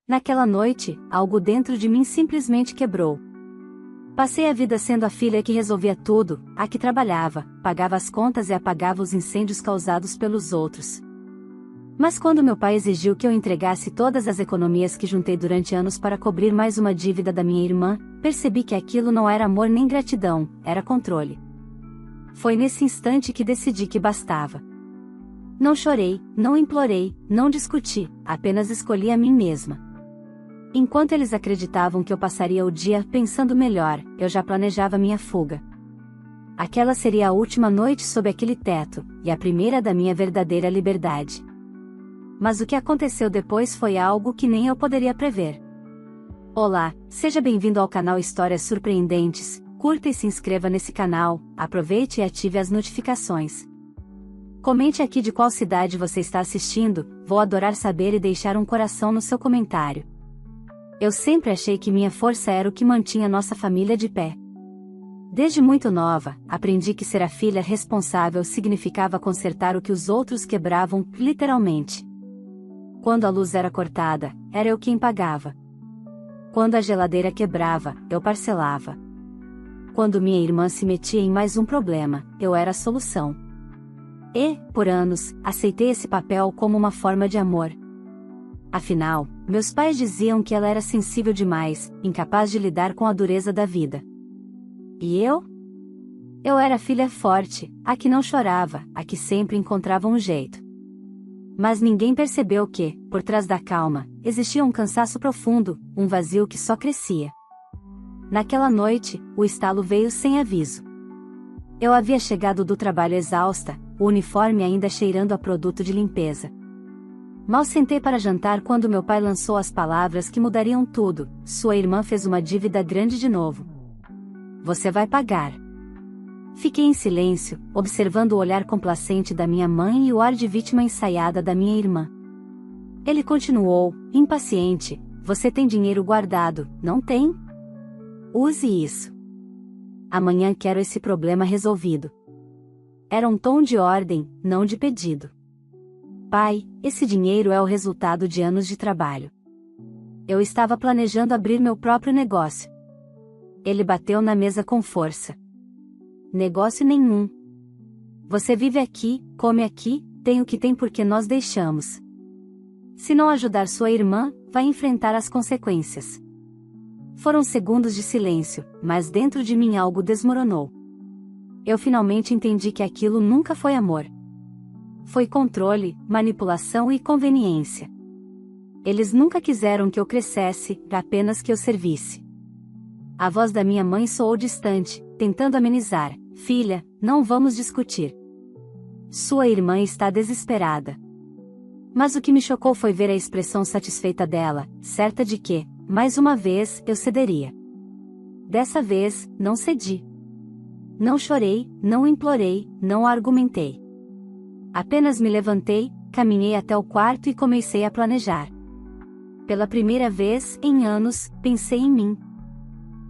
Naquela noite, algo dentro de mim simplesmente quebrou. Passei a vida sendo a filha que resolvia tudo, a que trabalhava, pagava as contas e apagava os incêndios causados pelos outros. Mas quando meu pai exigiu que eu entregasse todas as economias que juntei durante anos para cobrir mais uma dívida da minha irmã, percebi que aquilo não era amor nem gratidão, era controle. Foi nesse instante que decidi que bastava. Não chorei, não implorei, não discuti, apenas escolhi a mim mesma. Enquanto eles acreditavam que eu passaria o dia pensando melhor, eu já planejava minha fuga. Aquela seria a última noite sob aquele teto, e a primeira da minha verdadeira liberdade. Mas o que aconteceu depois foi algo que nem eu poderia prever. Olá, seja bem-vindo ao canal Histórias Surpreendentes, curta e se inscreva nesse canal, aproveite e ative as notificações. Comente aqui de qual cidade você está assistindo, vou adorar saber e deixar um coração no seu comentário. Eu sempre achei que minha força era o que mantinha nossa família de pé. Desde muito nova, aprendi que ser a filha responsável significava consertar o que os outros quebravam, literalmente. Quando a luz era cortada, era eu quem pagava. Quando a geladeira quebrava, eu parcelava. Quando minha irmã se metia em mais um problema, eu era a solução. E, por anos, aceitei esse papel como uma forma de amor. Afinal, meus pais diziam que ela era sensível demais, incapaz de lidar com a dureza da vida. E eu? Eu era a filha forte, a que não chorava, a que sempre encontrava um jeito. Mas ninguém percebeu que, por trás da calma, existia um cansaço profundo, um vazio que só crescia. Naquela noite, o estalo veio sem aviso. Eu havia chegado do trabalho exausta, o uniforme ainda cheirando a produto de limpeza. Mal sentei para jantar quando meu pai lançou as palavras que mudariam tudo: sua irmã fez uma dívida grande de novo. Você vai pagar. Fiquei em silêncio, observando o olhar complacente da minha mãe e o ar de vítima ensaiada da minha irmã. Ele continuou, impaciente: você tem dinheiro guardado, não tem? Use isso. Amanhã quero esse problema resolvido. Era um tom de ordem, não de pedido. Pai, esse dinheiro é o resultado de anos de trabalho. Eu estava planejando abrir meu próprio negócio. Ele bateu na mesa com força. Negócio nenhum. Você vive aqui, come aqui, tem o que tem porque nós deixamos. Se não ajudar sua irmã, vai enfrentar as consequências. Foram segundos de silêncio, mas dentro de mim algo desmoronou. Eu finalmente entendi que aquilo nunca foi amor. Foi controle, manipulação e conveniência. Eles nunca quiseram que eu crescesse, apenas que eu servisse. A voz da minha mãe soou distante, tentando amenizar: filha, não vamos discutir. Sua irmã está desesperada. Mas o que me chocou foi ver a expressão satisfeita dela, certa de que, mais uma vez, eu cederia. Dessa vez, não cedi. Não chorei, não implorei, não argumentei. Apenas me levantei, caminhei até o quarto e comecei a planejar. Pela primeira vez, em anos, pensei em mim.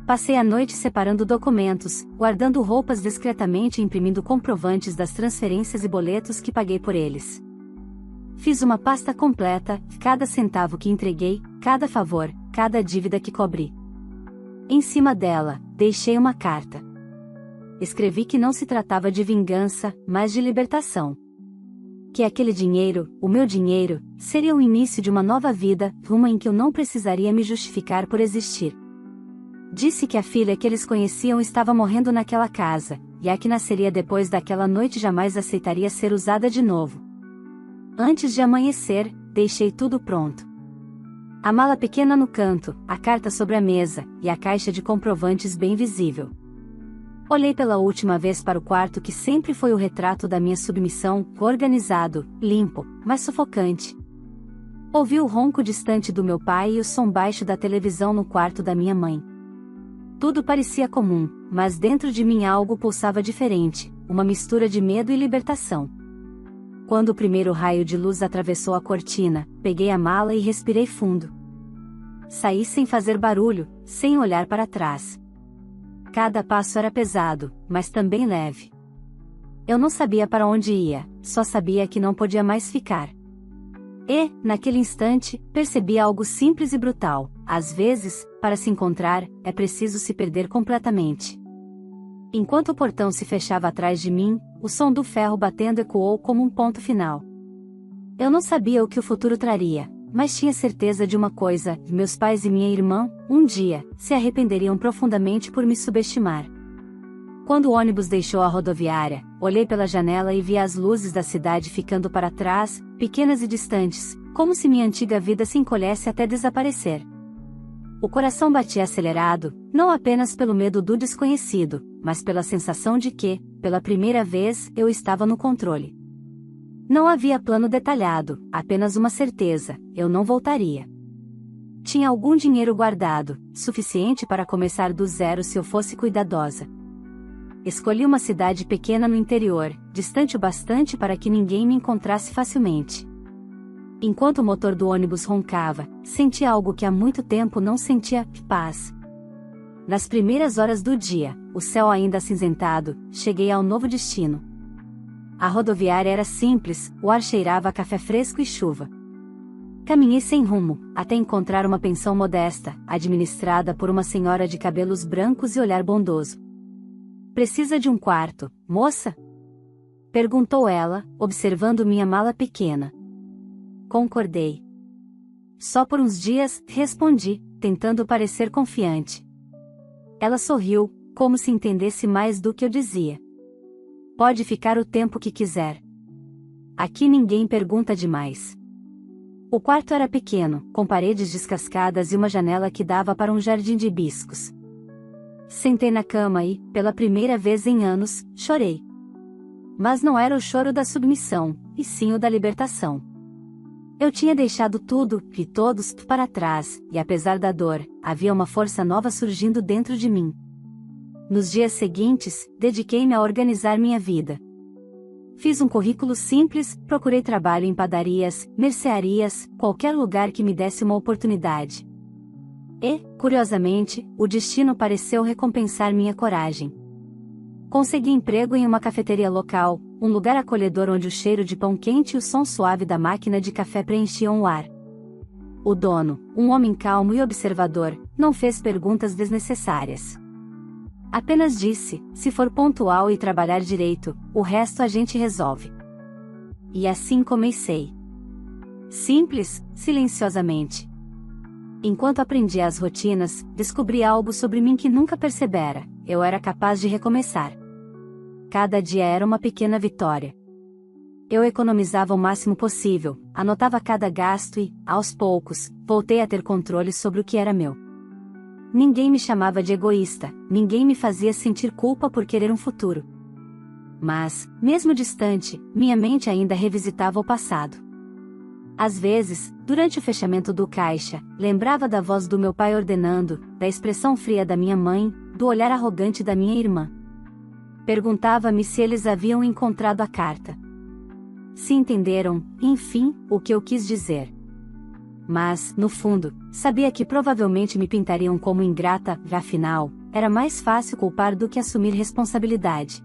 Passei a noite separando documentos, guardando roupas discretamente e imprimindo comprovantes das transferências e boletos que paguei por eles. Fiz uma pasta completa, cada centavo que entreguei, cada favor, cada dívida que cobri. Em cima dela, deixei uma carta. Escrevi que não se tratava de vingança, mas de libertação. Que aquele dinheiro, o meu dinheiro, seria o início de uma nova vida, uma em que eu não precisaria me justificar por existir. Disse que a filha que eles conheciam estava morrendo naquela casa, e a que nasceria depois daquela noite jamais aceitaria ser usada de novo. Antes de amanhecer, deixei tudo pronto. A mala pequena no canto, a carta sobre a mesa, e a caixa de comprovantes bem visível. Olhei pela última vez para o quarto que sempre foi o retrato da minha submissão, organizado, limpo, mas sufocante. Ouvi o ronco distante do meu pai e o som baixo da televisão no quarto da minha mãe. Tudo parecia comum, mas dentro de mim algo pulsava diferente, uma mistura de medo e libertação. Quando o primeiro raio de luz atravessou a cortina, peguei a mala e respirei fundo. Saí sem fazer barulho, sem olhar para trás. Cada passo era pesado, mas também leve. Eu não sabia para onde ia, só sabia que não podia mais ficar. E, naquele instante, percebi algo simples e brutal. Às vezes, para se encontrar, é preciso se perder completamente. Enquanto o portão se fechava atrás de mim, o som do ferro batendo ecoou como um ponto final. Eu não sabia o que o futuro traria, mas tinha certeza de uma coisa: meus pais e minha irmã, um dia, se arrependeriam profundamente por me subestimar. Quando o ônibus deixou a rodoviária, olhei pela janela e vi as luzes da cidade ficando para trás, pequenas e distantes, como se minha antiga vida se encolhesse até desaparecer. O coração batia acelerado, não apenas pelo medo do desconhecido, mas pela sensação de que, pela primeira vez, eu estava no controle. Não havia plano detalhado, apenas uma certeza: eu não voltaria. Tinha algum dinheiro guardado, suficiente para começar do zero se eu fosse cuidadosa. Escolhi uma cidade pequena no interior, distante o bastante para que ninguém me encontrasse facilmente. Enquanto o motor do ônibus roncava, senti algo que há muito tempo não sentia: paz. Nas primeiras horas do dia, o céu ainda acinzentado, cheguei ao novo destino. A rodoviária era simples, o ar cheirava a café fresco e chuva. Caminhei sem rumo, até encontrar uma pensão modesta, administrada por uma senhora de cabelos brancos e olhar bondoso. "Precisa de um quarto, moça?" perguntou ela, observando minha mala pequena. Concordei. "Só por uns dias", respondi, tentando parecer confiante. Ela sorriu, como se entendesse mais do que eu dizia. "Pode ficar o tempo que quiser. Aqui ninguém pergunta demais." O quarto era pequeno, com paredes descascadas e uma janela que dava para um jardim de hibiscos. Sentei na cama e, pela primeira vez em anos, chorei. Mas não era o choro da submissão, e sim o da libertação. Eu tinha deixado tudo, e todos, para trás, e apesar da dor, havia uma força nova surgindo dentro de mim. Nos dias seguintes, dediquei-me a organizar minha vida. Fiz um currículo simples, procurei trabalho em padarias, mercearias, qualquer lugar que me desse uma oportunidade. E, curiosamente, o destino pareceu recompensar minha coragem. Consegui emprego em uma cafeteria local, um lugar acolhedor onde o cheiro de pão quente e o som suave da máquina de café preenchiam o ar. O dono, um homem calmo e observador, não fez perguntas desnecessárias. Apenas disse: "Se for pontual e trabalhar direito, o resto a gente resolve." E assim comecei. Simples, silenciosamente. Enquanto aprendia as rotinas, descobri algo sobre mim que nunca percebera: eu era capaz de recomeçar. Cada dia era uma pequena vitória. Eu economizava o máximo possível, anotava cada gasto e, aos poucos, voltei a ter controle sobre o que era meu. Ninguém me chamava de egoísta, ninguém me fazia sentir culpa por querer um futuro. Mas, mesmo distante, minha mente ainda revisitava o passado. Às vezes, durante o fechamento do caixa, lembrava da voz do meu pai ordenando, da expressão fria da minha mãe, do olhar arrogante da minha irmã. Perguntava-me se eles haviam encontrado a carta. Se entenderam, enfim, o que eu quis dizer. Mas, no fundo, sabia que provavelmente me pintariam como ingrata, afinal, era mais fácil culpar do que assumir responsabilidade.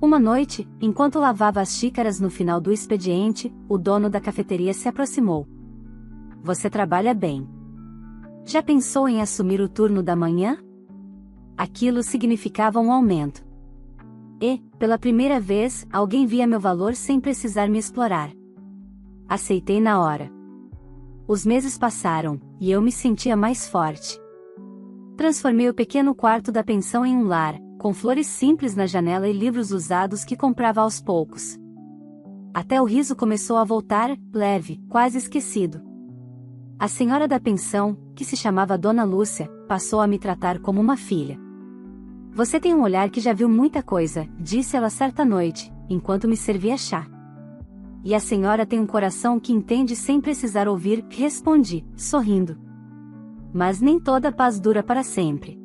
Uma noite, enquanto lavava as xícaras no final do expediente, o dono da cafeteria se aproximou. "Você trabalha bem. Já pensou em assumir o turno da manhã?" Aquilo significava um aumento. E, pela primeira vez, alguém via meu valor sem precisar me explorar. Aceitei na hora. Os meses passaram, e eu me sentia mais forte. Transformei o pequeno quarto da pensão em um lar, com flores simples na janela e livros usados que comprava aos poucos. Até o riso começou a voltar, leve, quase esquecido. A senhora da pensão, que se chamava Dona Lúcia, passou a me tratar como uma filha. "Você tem um olhar que já viu muita coisa", disse ela certa noite, enquanto me servia chá. "E a senhora tem um coração que entende sem precisar ouvir", respondi, sorrindo. Mas nem toda paz dura para sempre.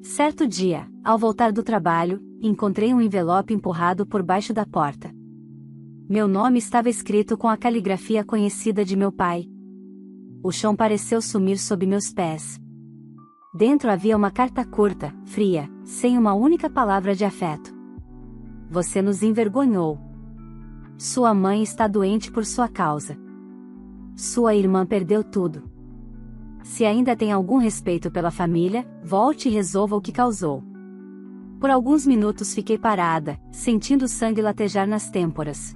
Certo dia, ao voltar do trabalho, encontrei um envelope empurrado por baixo da porta. Meu nome estava escrito com a caligrafia conhecida de meu pai. O chão pareceu sumir sob meus pés. Dentro havia uma carta curta, fria, sem uma única palavra de afeto. "Você nos envergonhou. Sua mãe está doente por sua causa. Sua irmã perdeu tudo. Se ainda tem algum respeito pela família, volte e resolva o que causou. Por alguns minutos fiquei parada, sentindo o sangue latejar nas têmporas.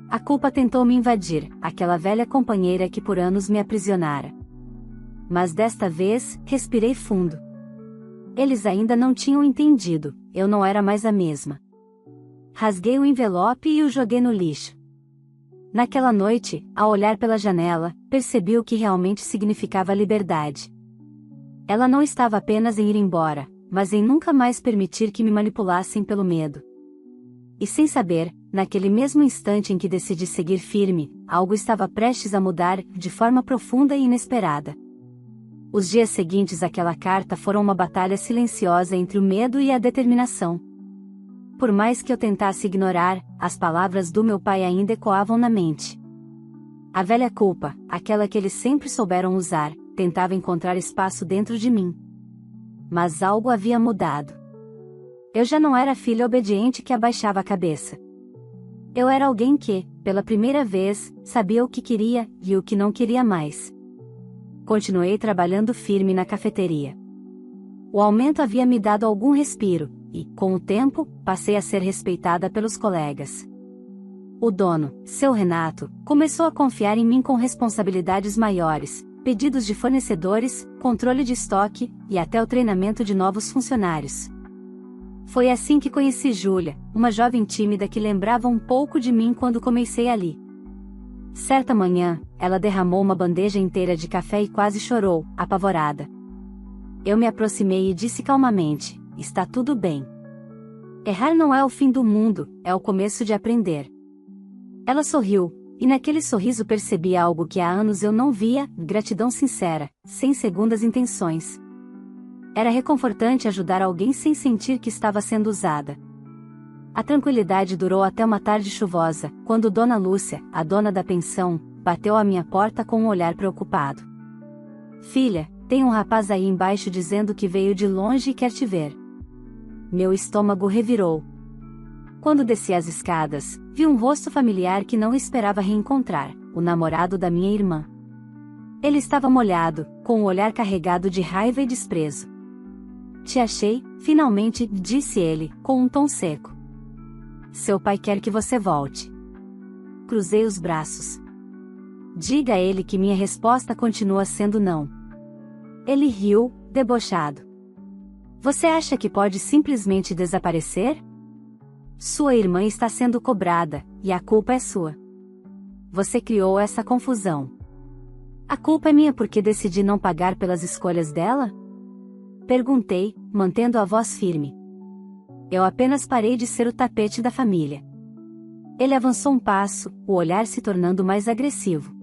A culpa tentou me invadir, aquela velha companheira que por anos me aprisionara. Mas desta vez, respirei fundo. Eles ainda não tinham entendido, eu não era mais a mesma. Rasguei o envelope e o joguei no lixo. Naquela noite, ao olhar pela janela, percebi o que realmente significava liberdade. Ela não estava apenas em ir embora, mas em nunca mais permitir que me manipulassem pelo medo. E sem saber, naquele mesmo instante em que decidi seguir firme, algo estava prestes a mudar, de forma profunda e inesperada. Os dias seguintes àquela carta foram uma batalha silenciosa entre o medo e a determinação. Por mais que eu tentasse ignorar, as palavras do meu pai ainda ecoavam na mente. A velha culpa, aquela que eles sempre souberam usar, tentava encontrar espaço dentro de mim. Mas algo havia mudado. Eu já não era a filha obediente que abaixava a cabeça. Eu era alguém que, pela primeira vez, sabia o que queria e o que não queria mais. Continuei trabalhando firme na cafeteria. O aumento havia me dado algum respiro, e, com o tempo, passei a ser respeitada pelos colegas. O dono, seu Renato, começou a confiar em mim com responsabilidades maiores, pedidos de fornecedores, controle de estoque, e até o treinamento de novos funcionários. Foi assim que conheci Júlia, uma jovem tímida que lembrava um pouco de mim quando comecei ali. Certa manhã, ela derramou uma bandeja inteira de café e quase chorou, apavorada. Eu me aproximei e disse calmamente: "Está tudo bem. Errar não é o fim do mundo, é o começo de aprender." Ela sorriu, e naquele sorriso percebi algo que há anos eu não via: gratidão sincera, sem segundas intenções. Era reconfortante ajudar alguém sem sentir que estava sendo usada. A tranquilidade durou até uma tarde chuvosa, quando Dona Lúcia, a dona da pensão, bateu à minha porta com um olhar preocupado. "Filha, tem um rapaz aí embaixo dizendo que veio de longe e quer te ver." Meu estômago revirou. Quando desci as escadas, vi um rosto familiar que não esperava reencontrar: o namorado da minha irmã. Ele estava molhado, com o olhar carregado de raiva e desprezo. "Te achei, finalmente", disse ele, com um tom seco. "Seu pai quer que você volte." Cruzei os braços. "Diga a ele que minha resposta continua sendo não." Ele riu, debochado. "Você acha que pode simplesmente desaparecer? Sua irmã está sendo cobrada, e a culpa é sua. Você criou essa confusão. A culpa é minha porque decidi não pagar pelas escolhas dela?" Perguntei, mantendo a voz firme. Eu apenas parei de ser o tapete da família. Ele avançou um passo, o olhar se tornando mais agressivo.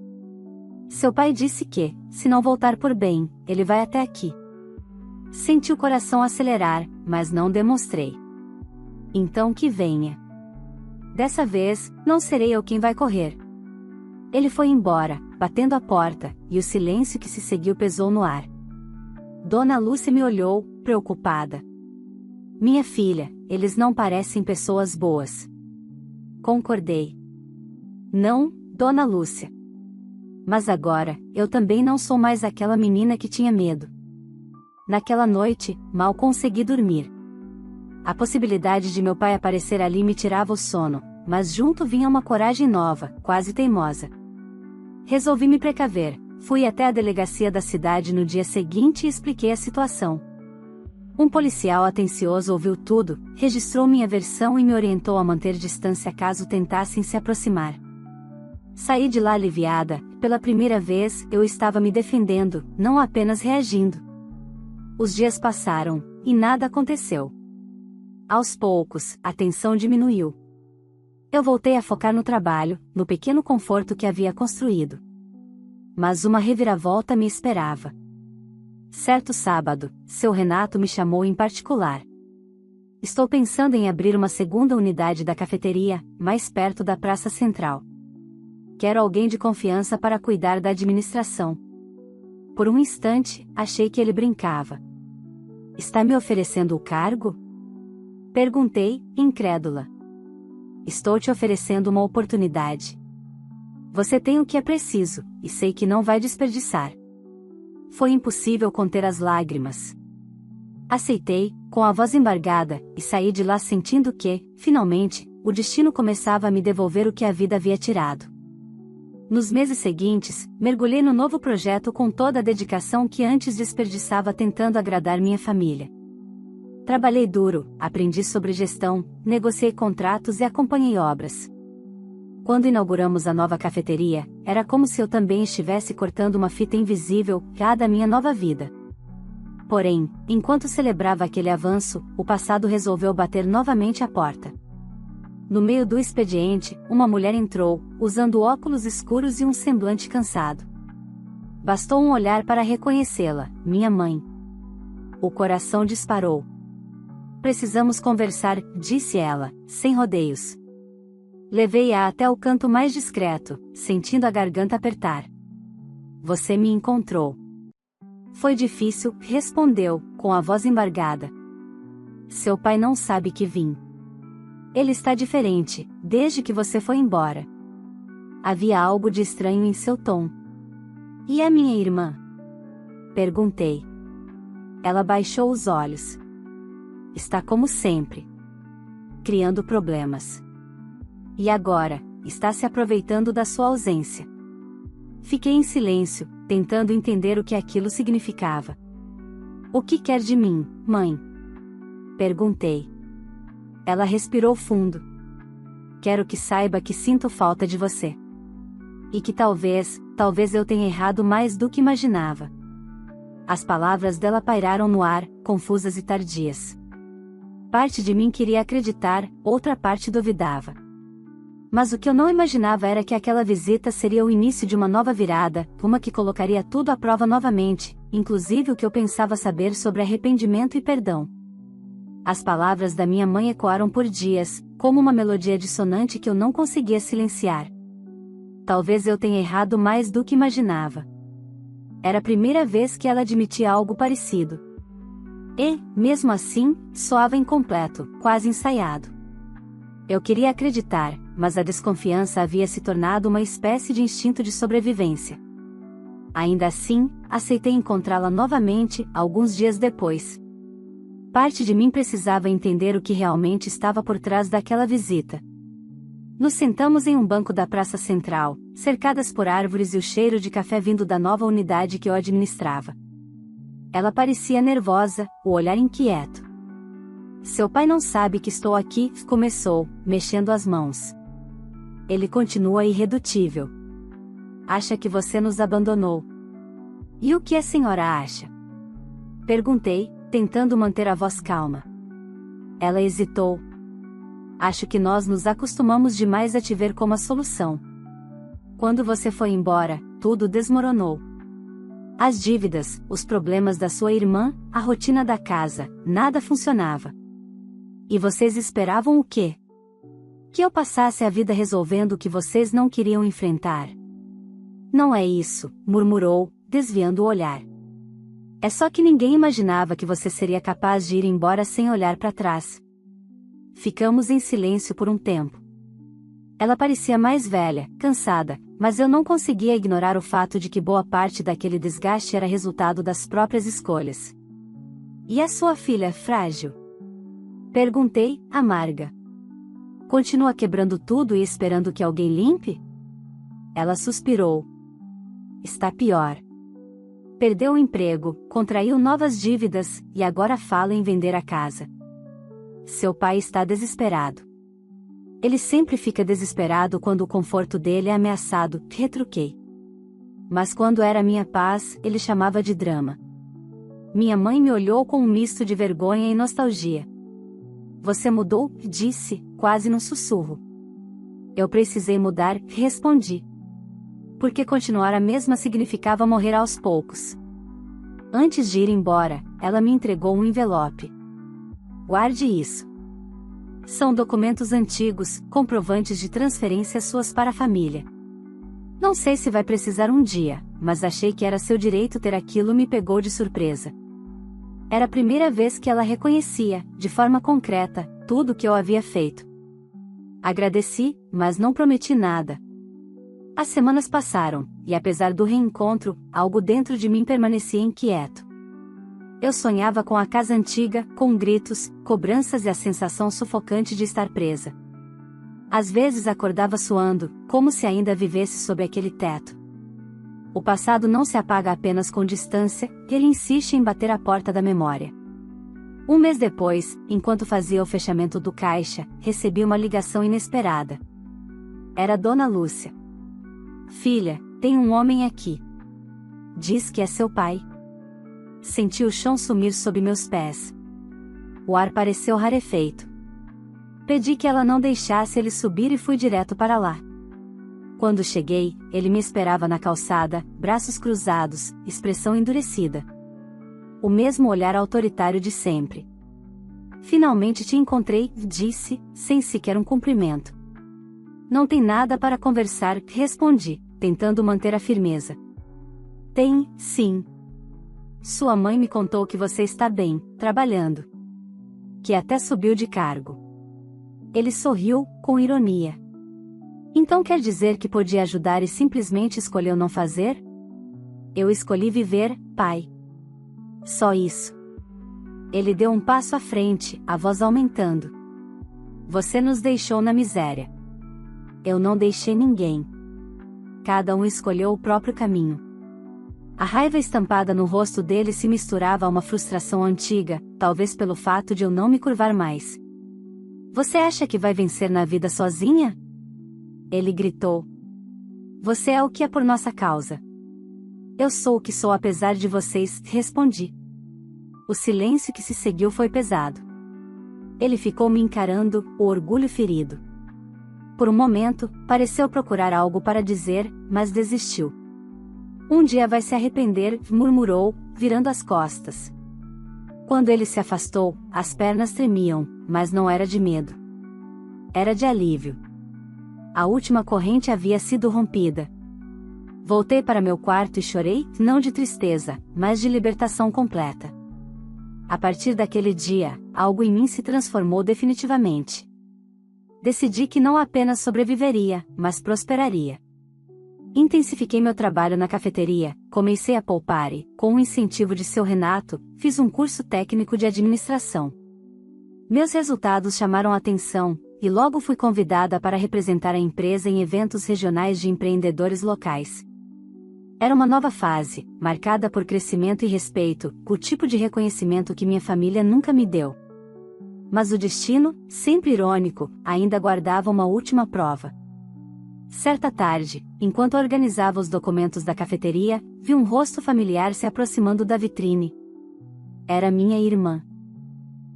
"Seu pai disse que, se não voltar por bem, ele vai até aqui." Senti o coração acelerar, mas não demonstrei. "Então que venha. Dessa vez, não serei eu quem vai correr." Ele foi embora, batendo a porta, e o silêncio que se seguiu pesou no ar. Dona Lúcia me olhou, preocupada. "Minha filha, eles não parecem pessoas boas." Concordei. "Não, Dona Lúcia. Mas agora, eu também não sou mais aquela menina que tinha medo." Naquela noite, mal consegui dormir. A possibilidade de meu pai aparecer ali me tirava o sono, mas junto vinha uma coragem nova, quase teimosa. Resolvi me precaver, fui até a delegacia da cidade no dia seguinte e expliquei a situação. Um policial atencioso ouviu tudo, registrou minha versão e me orientou a manter distância caso tentassem se aproximar. Saí de lá aliviada, pela primeira vez eu estava me defendendo, não apenas reagindo. Os dias passaram, e nada aconteceu. Aos poucos, a tensão diminuiu. Eu voltei a focar no trabalho, no pequeno conforto que havia construído. Mas uma reviravolta me esperava. Certo sábado, seu Renato me chamou em particular. "Estou pensando em abrir uma segunda unidade da cafeteria, mais perto da Praça Central. Quero alguém de confiança para cuidar da administração." Por um instante, achei que ele brincava. "Está me oferecendo o cargo?" Perguntei, incrédula. "Estou te oferecendo uma oportunidade." Você tem o que é preciso, e sei que não vai desperdiçar. Foi impossível conter as lágrimas. Aceitei, com a voz embargada, e saí de lá sentindo que, finalmente, o destino começava a me devolver o que a vida havia tirado. Nos meses seguintes, mergulhei no novo projeto com toda a dedicação que antes desperdiçava tentando agradar minha família. Trabalhei duro, aprendi sobre gestão, negociei contratos e acompanhei obras. Quando inauguramos a nova cafeteria, era como se eu também estivesse cortando uma fita invisível, da minha nova vida. Porém, enquanto celebrava aquele avanço, o passado resolveu bater novamente à porta. No meio do expediente, uma mulher entrou, usando óculos escuros e um semblante cansado. Bastou um olhar para reconhecê-la, minha mãe. O coração disparou. Precisamos conversar, disse ela, sem rodeios. Levei-a até o canto mais discreto, sentindo a garganta apertar. Você me encontrou. Foi difícil, respondeu, com a voz embargada. Seu pai não sabe que vim. Ele está diferente, desde que você foi embora. Havia algo de estranho em seu tom. E a minha irmã? Perguntei. Ela baixou os olhos. Está como sempre. Criando problemas. E agora, está se aproveitando da sua ausência. Fiquei em silêncio, tentando entender o que aquilo significava. O que quer de mim, mãe? Perguntei. Ela respirou fundo. Quero que saiba que sinto falta de você. E que talvez eu tenha errado mais do que imaginava. As palavras dela pairaram no ar, confusas e tardias. Parte de mim queria acreditar, outra parte duvidava. Mas o que eu não imaginava era que aquela visita seria o início de uma nova virada, uma que colocaria tudo à prova novamente, inclusive o que eu pensava saber sobre arrependimento e perdão. As palavras da minha mãe ecoaram por dias, como uma melodia dissonante que eu não conseguia silenciar. Talvez eu tenha errado mais do que imaginava. Era a primeira vez que ela admitia algo parecido. E, mesmo assim, soava incompleto, quase ensaiado. Eu queria acreditar, mas a desconfiança havia se tornado uma espécie de instinto de sobrevivência. Ainda assim, aceitei encontrá-la novamente, alguns dias depois. Parte de mim precisava entender o que realmente estava por trás daquela visita. Nos sentamos em um banco da praça central, cercadas por árvores e o cheiro de café vindo da nova unidade que eu administrava. Ela parecia nervosa, o olhar inquieto. Seu pai não sabe que estou aqui, começou, mexendo as mãos. Ele continua irredutível. Acha que você nos abandonou. E o que a senhora acha? Perguntei, tentando manter a voz calma. Ela hesitou. Acho que nós nos acostumamos demais a te ver como a solução. Quando você foi embora, tudo desmoronou. As dívidas, os problemas da sua irmã, a rotina da casa, nada funcionava. E vocês esperavam o quê? Que eu passasse a vida resolvendo o que vocês não queriam enfrentar. Não é isso, murmurou, desviando o olhar. É só que ninguém imaginava que você seria capaz de ir embora sem olhar para trás. Ficamos em silêncio por um tempo. Ela parecia mais velha, cansada, mas eu não conseguia ignorar o fato de que boa parte daquele desgaste era resultado das próprias escolhas. E a sua filha, frágil? Perguntei, amarga. Continua quebrando tudo e esperando que alguém limpe? Ela suspirou. Está pior. Perdeu o emprego, contraiu novas dívidas, e agora fala em vender a casa. Seu pai está desesperado. Ele sempre fica desesperado quando o conforto dele é ameaçado, retruquei. Mas quando era minha paz, ele chamava de drama. Minha mãe me olhou com um misto de vergonha e nostalgia. Você mudou? Disse, quase num sussurro. Eu precisei mudar, respondi. Porque continuar a mesma significava morrer aos poucos. Antes de ir embora, ela me entregou um envelope. Guarde isso. São documentos antigos, comprovantes de transferências suas para a família. Não sei se vai precisar um dia, mas achei que era seu direito ter aquilo, me pegou de surpresa. Era a primeira vez que ela reconhecia, de forma concreta, tudo o que eu havia feito. Agradeci, mas não prometi nada. As semanas passaram, e apesar do reencontro, algo dentro de mim permanecia inquieto. Eu sonhava com a casa antiga, com gritos, cobranças e a sensação sufocante de estar presa. Às vezes acordava suando, como se ainda vivesse sob aquele teto. O passado não se apaga apenas com distância, ele insiste em bater à porta da memória. Um mês depois, enquanto fazia o fechamento do caixa, recebi uma ligação inesperada. Era Dona Lúcia. Filha, tem um homem aqui. Diz que é seu pai. Senti o chão sumir sob meus pés. O ar pareceu rarefeito. Pedi que ela não deixasse ele subir e fui direto para lá. Quando cheguei, ele me esperava na calçada, braços cruzados, expressão endurecida. O mesmo olhar autoritário de sempre. Finalmente te encontrei, disse, sem sequer um cumprimento. Não tem nada para conversar, respondi, tentando manter a firmeza. Tem, sim. Sua mãe me contou que você está bem, trabalhando. Que até subiu de cargo. Ele sorriu, com ironia. Então quer dizer que podia ajudar e simplesmente escolheu não fazer? Eu escolhi viver, pai. Só isso. Ele deu um passo à frente, a voz aumentando. Você nos deixou na miséria. Eu não deixei ninguém. Cada um escolheu o próprio caminho. A raiva estampada no rosto dele se misturava a uma frustração antiga, talvez pelo fato de eu não me curvar mais. Você acha que vai vencer na vida sozinha? Ele gritou. Você é o que é por nossa causa. Eu sou o que sou apesar de vocês, respondi. O silêncio que se seguiu foi pesado. Ele ficou me encarando, o orgulho ferido. Por um momento, pareceu procurar algo para dizer, mas desistiu. Um dia vai se arrepender, murmurou, virando as costas. Quando ele se afastou, as pernas tremiam, mas não era de medo. Era de alívio. A última corrente havia sido rompida. Voltei para meu quarto e chorei, não de tristeza, mas de libertação completa. A partir daquele dia, algo em mim se transformou definitivamente. Decidi que não apenas sobreviveria, mas prosperaria. Intensifiquei meu trabalho na cafeteria, comecei a poupar e, com o incentivo de seu Renato, fiz um curso técnico de administração. Meus resultados chamaram a atenção, e logo fui convidada para representar a empresa em eventos regionais de empreendedores locais. Era uma nova fase, marcada por crescimento e respeito, o tipo de reconhecimento que minha família nunca me deu. Mas o destino, sempre irônico, ainda guardava uma última prova. Certa tarde, enquanto organizava os documentos da cafeteria, vi um rosto familiar se aproximando da vitrine. Era minha irmã.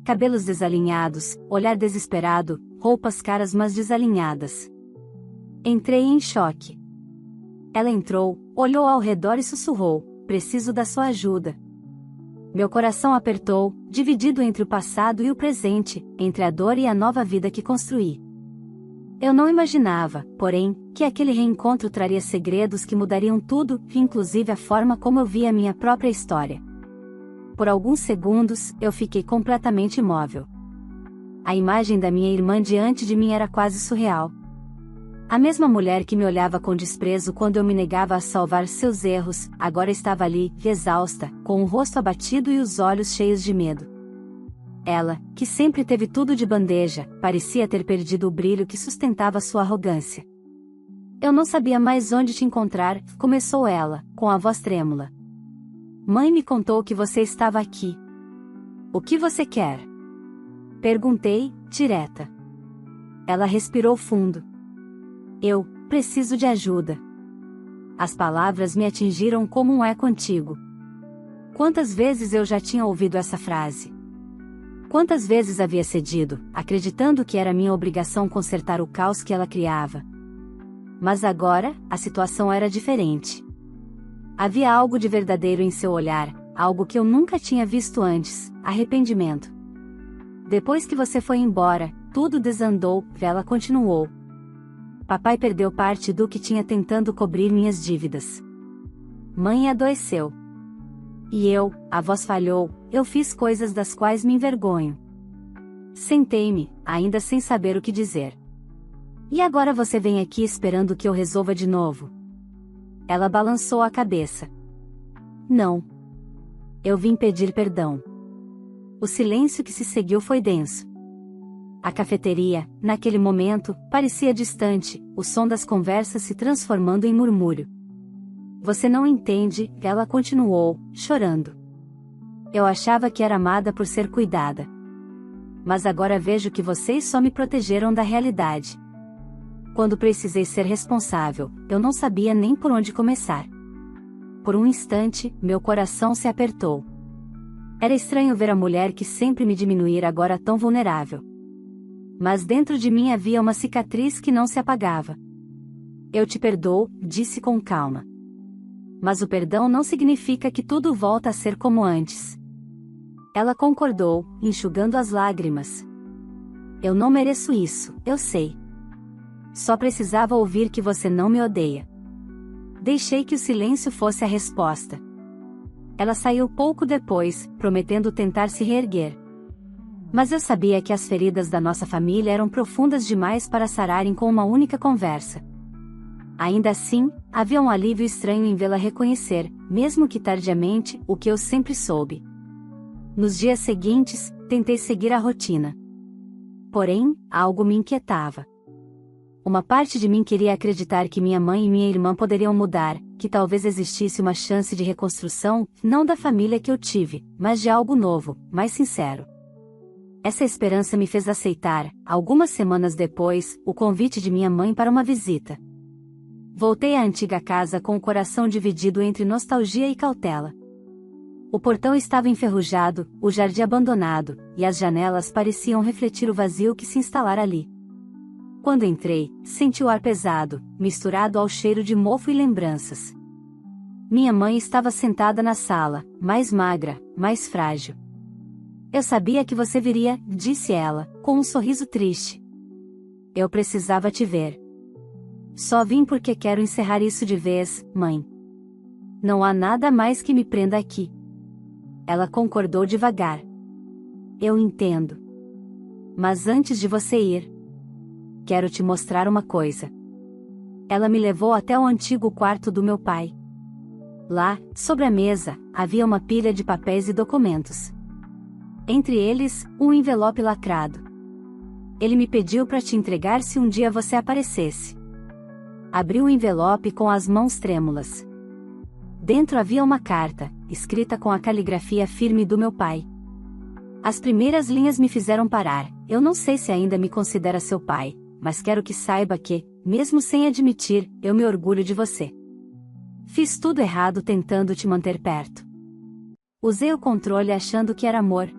Cabelos desalinhados, olhar desesperado, roupas caras mas desalinhadas. Entrei em choque. Ela entrou, olhou ao redor e sussurrou: preciso da sua ajuda. Meu coração apertou, dividido entre o passado e o presente, entre a dor e a nova vida que construí. Eu não imaginava, porém, que aquele reencontro traria segredos que mudariam tudo, inclusive a forma como eu via a minha própria história. Por alguns segundos, eu fiquei completamente imóvel. A imagem da minha irmã diante de mim era quase surreal. A mesma mulher que me olhava com desprezo quando eu me negava a salvar seus erros, agora estava ali, exausta, com o rosto abatido e os olhos cheios de medo. Ela, que sempre teve tudo de bandeja, parecia ter perdido o brilho que sustentava sua arrogância. Eu não sabia mais onde te encontrar, começou ela, com a voz trêmula. Mãe me contou que você estava aqui. O que você quer? Perguntei, direta. Ela respirou fundo. Eu preciso de ajuda. As palavras me atingiram como um eco antigo. Quantas vezes eu já tinha ouvido essa frase? Quantas vezes havia cedido, acreditando que era minha obrigação consertar o caos que ela criava. Mas agora, a situação era diferente. Havia algo de verdadeiro em seu olhar, algo que eu nunca tinha visto antes: arrependimento. Depois que você foi embora, tudo desandou, ela continuou. Papai perdeu parte do que tinha tentando cobrir minhas dívidas. Mãe adoeceu. E eu, a voz falhou, eu fiz coisas das quais me envergonho. Sentei-me, ainda sem saber o que dizer. E agora você vem aqui esperando que eu resolva de novo? Ela balançou a cabeça. Não. Eu vim pedir perdão. O silêncio que se seguiu foi denso. A cafeteria, naquele momento, parecia distante, o som das conversas se transformando em murmúrio. Você não entende, ela continuou, chorando. Eu achava que era amada por ser cuidada. Mas agora vejo que vocês só me protegeram da realidade. Quando precisei ser responsável, eu não sabia nem por onde começar. Por um instante, meu coração se apertou. Era estranho ver a mulher que sempre me diminuíra agora tão vulnerável. Mas dentro de mim havia uma cicatriz que não se apagava. Eu te perdoo, disse com calma. Mas o perdão não significa que tudo volta a ser como antes. Ela concordou, enxugando as lágrimas. Eu não mereço isso, eu sei. Só precisava ouvir que você não me odeia. Deixei que o silêncio fosse a resposta. Ela saiu pouco depois, prometendo tentar se reerguer. Mas eu sabia que as feridas da nossa família eram profundas demais para sararem com uma única conversa. Ainda assim, havia um alívio estranho em vê-la reconhecer, mesmo que tardiamente, o que eu sempre soube. Nos dias seguintes, tentei seguir a rotina. Porém, algo me inquietava. Uma parte de mim queria acreditar que minha mãe e minha irmã poderiam mudar, que talvez existisse uma chance de reconstrução, não da família que eu tive, mas de algo novo, mais sincero. Essa esperança me fez aceitar, algumas semanas depois, o convite de minha mãe para uma visita. Voltei à antiga casa com o coração dividido entre nostalgia e cautela. O portão estava enferrujado, o jardim abandonado, e as janelas pareciam refletir o vazio que se instalara ali. Quando entrei, senti o ar pesado, misturado ao cheiro de mofo e lembranças. Minha mãe estava sentada na sala, mais magra, mais frágil. Eu sabia que você viria, disse ela, com um sorriso triste. Eu precisava te ver. Só vim porque quero encerrar isso de vez, mãe. Não há nada mais que me prenda aqui. Ela concordou devagar. Eu entendo. Mas antes de você ir, quero te mostrar uma coisa. Ela me levou até o antigo quarto do meu pai. Lá, sobre a mesa, havia uma pilha de papéis e documentos. Entre eles, um envelope lacrado. Ele me pediu para te entregar se um dia você aparecesse. Abri o envelope com as mãos trêmulas. Dentro havia uma carta, escrita com a caligrafia firme do meu pai. As primeiras linhas me fizeram parar. Eu não sei se ainda me considera seu pai, mas quero que saiba que, mesmo sem admitir, eu me orgulho de você. Fiz tudo errado tentando te manter perto. Usei o controle achando que era amor.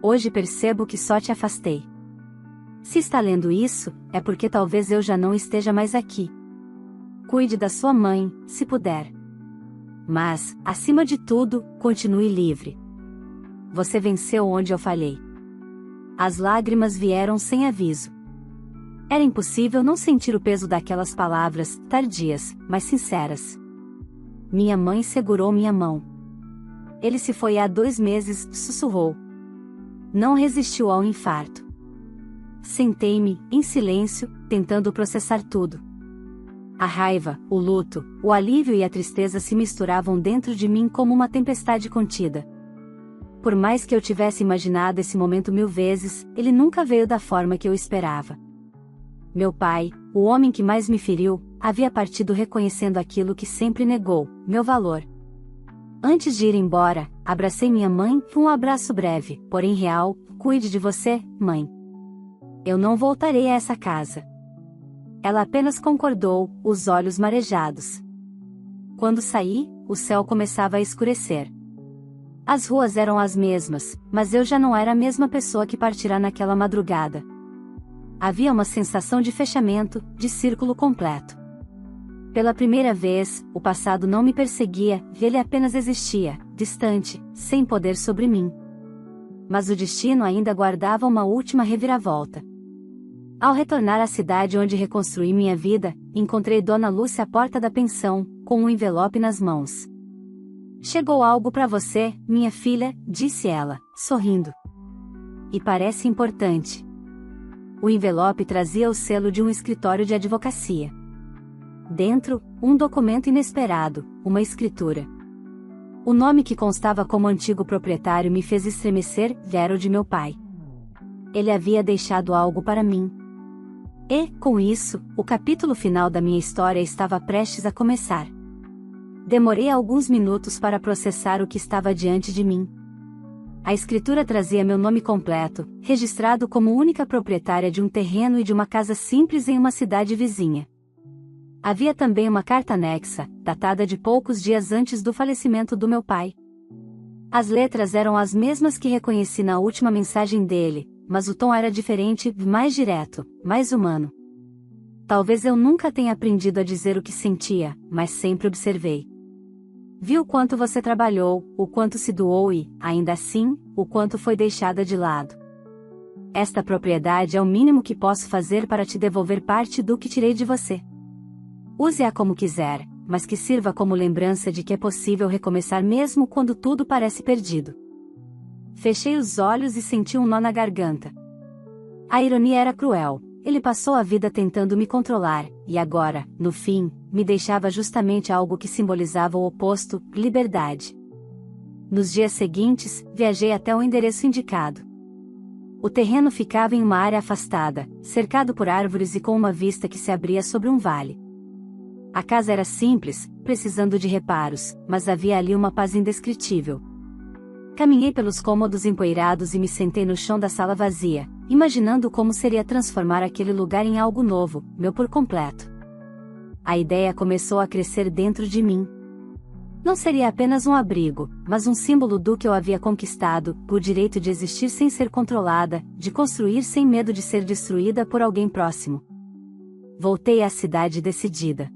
Hoje percebo que só te afastei. Se está lendo isso, é porque talvez eu já não esteja mais aqui. Cuide da sua mãe, se puder. Mas, acima de tudo, continue livre. Você venceu onde eu falhei. As lágrimas vieram sem aviso. Era impossível não sentir o peso daquelas palavras, tardias, mas sinceras. Minha mãe segurou minha mão. Ele se foi há 2 meses, sussurrou. Não resistiu ao infarto. Sentei-me, em silêncio, tentando processar tudo. A raiva, o luto, o alívio e a tristeza se misturavam dentro de mim como uma tempestade contida. Por mais que eu tivesse imaginado esse momento 1000 vezes, ele nunca veio da forma que eu esperava. Meu pai, o homem que mais me feriu, havia partido reconhecendo aquilo que sempre negou, meu valor. Antes de ir embora, abracei minha mãe, um abraço breve, porém real. Cuide de você, mãe. Eu não voltarei a essa casa. Ela apenas concordou, os olhos marejados. Quando saí, o céu começava a escurecer. As ruas eram as mesmas, mas eu já não era a mesma pessoa que partirá naquela madrugada. Havia uma sensação de fechamento, de círculo completo. Pela primeira vez, o passado não me perseguia, ele apenas existia, distante, sem poder sobre mim. Mas o destino ainda guardava uma última reviravolta. Ao retornar à cidade onde reconstruí minha vida, encontrei Dona Lúcia à porta da pensão, com um envelope nas mãos. Chegou algo para você, minha filha, disse ela, sorrindo. E parece importante. O envelope trazia o selo de um escritório de advocacia. Dentro, um documento inesperado, uma escritura. O nome que constava como antigo proprietário me fez estremecer, era o de meu pai. Ele havia deixado algo para mim. E, com isso, o capítulo final da minha história estava prestes a começar. Demorei alguns minutos para processar o que estava diante de mim. A escritura trazia meu nome completo, registrado como única proprietária de um terreno e de uma casa simples em uma cidade vizinha. Havia também uma carta anexa, datada de poucos dias antes do falecimento do meu pai. As letras eram as mesmas que reconheci na última mensagem dele, mas o tom era diferente, mais direto, mais humano. Talvez eu nunca tenha aprendido a dizer o que sentia, mas sempre observei. Vi o quanto você trabalhou, o quanto se doou e, ainda assim, o quanto foi deixada de lado. Esta propriedade é o mínimo que posso fazer para te devolver parte do que tirei de você. Use-a como quiser, mas que sirva como lembrança de que é possível recomeçar mesmo quando tudo parece perdido. Fechei os olhos e senti um nó na garganta. A ironia era cruel. Ele passou a vida tentando me controlar, e agora, no fim, me deixava justamente algo que simbolizava o oposto, liberdade. Nos dias seguintes, viajei até o endereço indicado. O terreno ficava em uma área afastada, cercado por árvores e com uma vista que se abria sobre um vale. A casa era simples, precisando de reparos, mas havia ali uma paz indescritível. Caminhei pelos cômodos empoeirados e me sentei no chão da sala vazia, imaginando como seria transformar aquele lugar em algo novo, meu por completo. A ideia começou a crescer dentro de mim. Não seria apenas um abrigo, mas um símbolo do que eu havia conquistado, o direito de existir sem ser controlada, de construir sem medo de ser destruída por alguém próximo. Voltei à cidade decidida.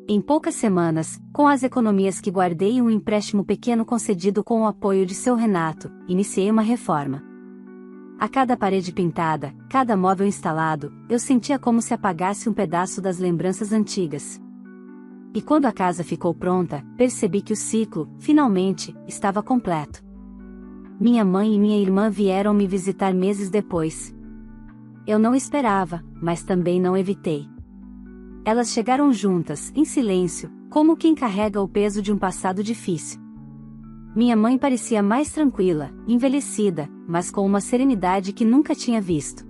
Em poucas semanas, com as economias que guardei e um empréstimo pequeno concedido com o apoio de seu Renato, iniciei uma reforma. A cada parede pintada, cada móvel instalado, eu sentia como se apagasse um pedaço das lembranças antigas. E quando a casa ficou pronta, percebi que o ciclo, finalmente, estava completo. Minha mãe e minha irmã vieram me visitar meses depois. Eu não esperava, mas também não evitei. Elas chegaram juntas, em silêncio, como quem carrega o peso de um passado difícil. Minha mãe parecia mais tranquila, envelhecida, mas com uma serenidade que nunca tinha visto.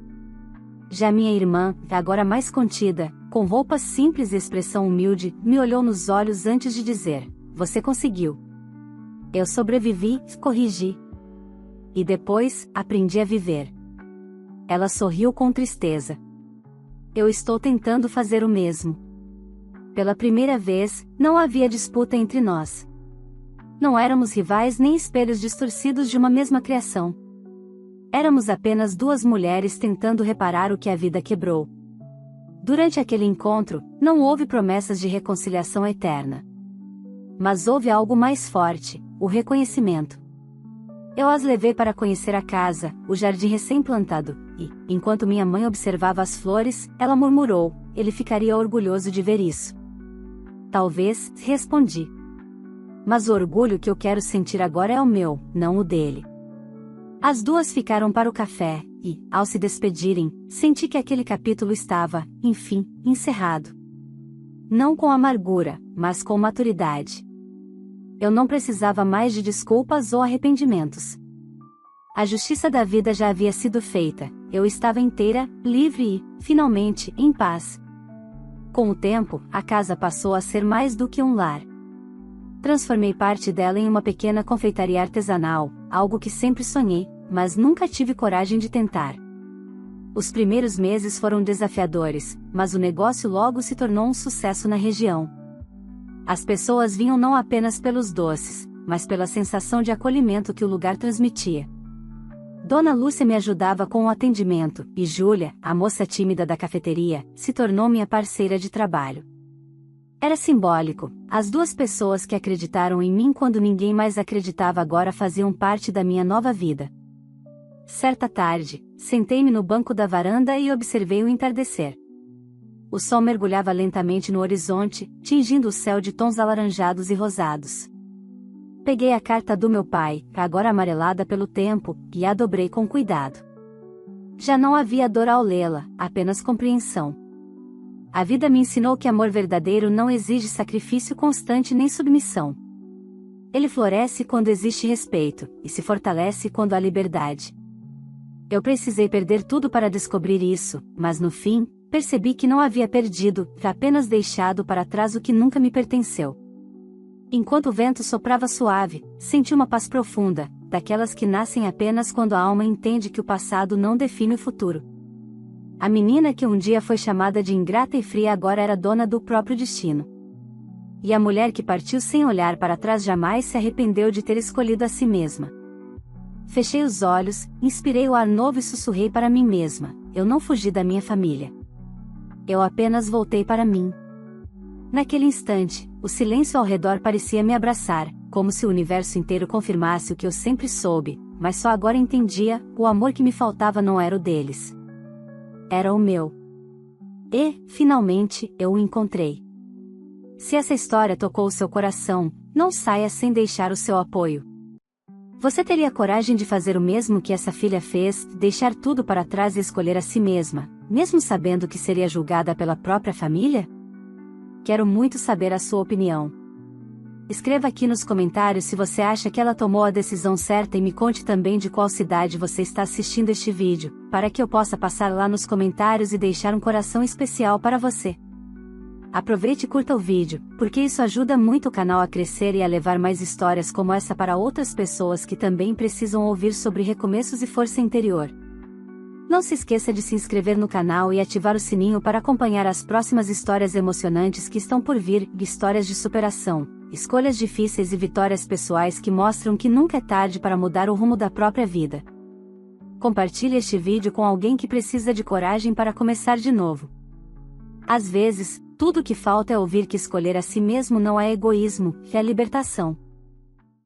Já minha irmã, agora mais contida, com roupas simples e expressão humilde, me olhou nos olhos antes de dizer: "Você conseguiu." Eu sobrevivi, corrigi. E depois, aprendi a viver. Ela sorriu com tristeza. Eu estou tentando fazer o mesmo. Pela primeira vez, não havia disputa entre nós. Não éramos rivais nem espelhos distorcidos de uma mesma criação. Éramos apenas duas mulheres tentando reparar o que a vida quebrou. Durante aquele encontro, não houve promessas de reconciliação eterna. Mas houve algo mais forte, o reconhecimento. Eu as levei para conhecer a casa, o jardim recém-plantado, e, enquanto minha mãe observava as flores, ela murmurou: "Ele ficaria orgulhoso de ver isso." "Talvez", respondi. "Mas o orgulho que eu quero sentir agora é o meu, não o dele." As duas ficaram para o café, e, ao se despedirem, senti que aquele capítulo estava, enfim, encerrado. Não com amargura, mas com maturidade. Eu não precisava mais de desculpas ou arrependimentos. A justiça da vida já havia sido feita, eu estava inteira, livre e, finalmente, em paz. Com o tempo, a casa passou a ser mais do que um lar. Transformei parte dela em uma pequena confeitaria artesanal, algo que sempre sonhei, mas nunca tive coragem de tentar. Os primeiros meses foram desafiadores, mas o negócio logo se tornou um sucesso na região. As pessoas vinham não apenas pelos doces, mas pela sensação de acolhimento que o lugar transmitia. Dona Lúcia me ajudava com o atendimento, e Júlia, a moça tímida da cafeteria, se tornou minha parceira de trabalho. Era simbólico, as duas pessoas que acreditaram em mim quando ninguém mais acreditava agora faziam parte da minha nova vida. Certa tarde, sentei-me no banco da varanda e observei o entardecer. O sol mergulhava lentamente no horizonte, tingindo o céu de tons alaranjados e rosados. Peguei a carta do meu pai, agora amarelada pelo tempo, e a dobrei com cuidado. Já não havia dor ao lê-la, apenas compreensão. A vida me ensinou que amor verdadeiro não exige sacrifício constante nem submissão. Ele floresce quando existe respeito, e se fortalece quando há liberdade. Eu precisei perder tudo para descobrir isso, mas no fim, percebi que não havia perdido, apenas deixado para trás o que nunca me pertenceu. Enquanto o vento soprava suave, senti uma paz profunda, daquelas que nascem apenas quando a alma entende que o passado não define o futuro. A menina que um dia foi chamada de ingrata e fria agora era dona do próprio destino. E a mulher que partiu sem olhar para trás jamais se arrependeu de ter escolhido a si mesma. Fechei os olhos, inspirei o ar novo e sussurrei para mim mesma: eu não fugi da minha família. Eu apenas voltei para mim. Naquele instante, o silêncio ao redor parecia me abraçar, como se o universo inteiro confirmasse o que eu sempre soube, mas só agora entendia: o amor que me faltava não era o deles. Era o meu. E, finalmente, eu o encontrei. Se essa história tocou o seu coração, não saia sem deixar o seu apoio. Você teria coragem de fazer o mesmo que essa filha fez, deixar tudo para trás e escolher a si mesma, mesmo sabendo que seria julgada pela própria família? Quero muito saber a sua opinião. Escreva aqui nos comentários se você acha que ela tomou a decisão certa e me conte também de qual cidade você está assistindo este vídeo, para que eu possa passar lá nos comentários e deixar um coração especial para você. Aproveite e curta o vídeo, porque isso ajuda muito o canal a crescer e a levar mais histórias como essa para outras pessoas que também precisam ouvir sobre recomeços e força interior. Não se esqueça de se inscrever no canal e ativar o sininho para acompanhar as próximas histórias emocionantes que estão por vir, histórias de superação, escolhas difíceis e vitórias pessoais que mostram que nunca é tarde para mudar o rumo da própria vida. Compartilhe este vídeo com alguém que precisa de coragem para começar de novo. Às vezes, tudo o que falta é ouvir que escolher a si mesmo não é egoísmo, é libertação.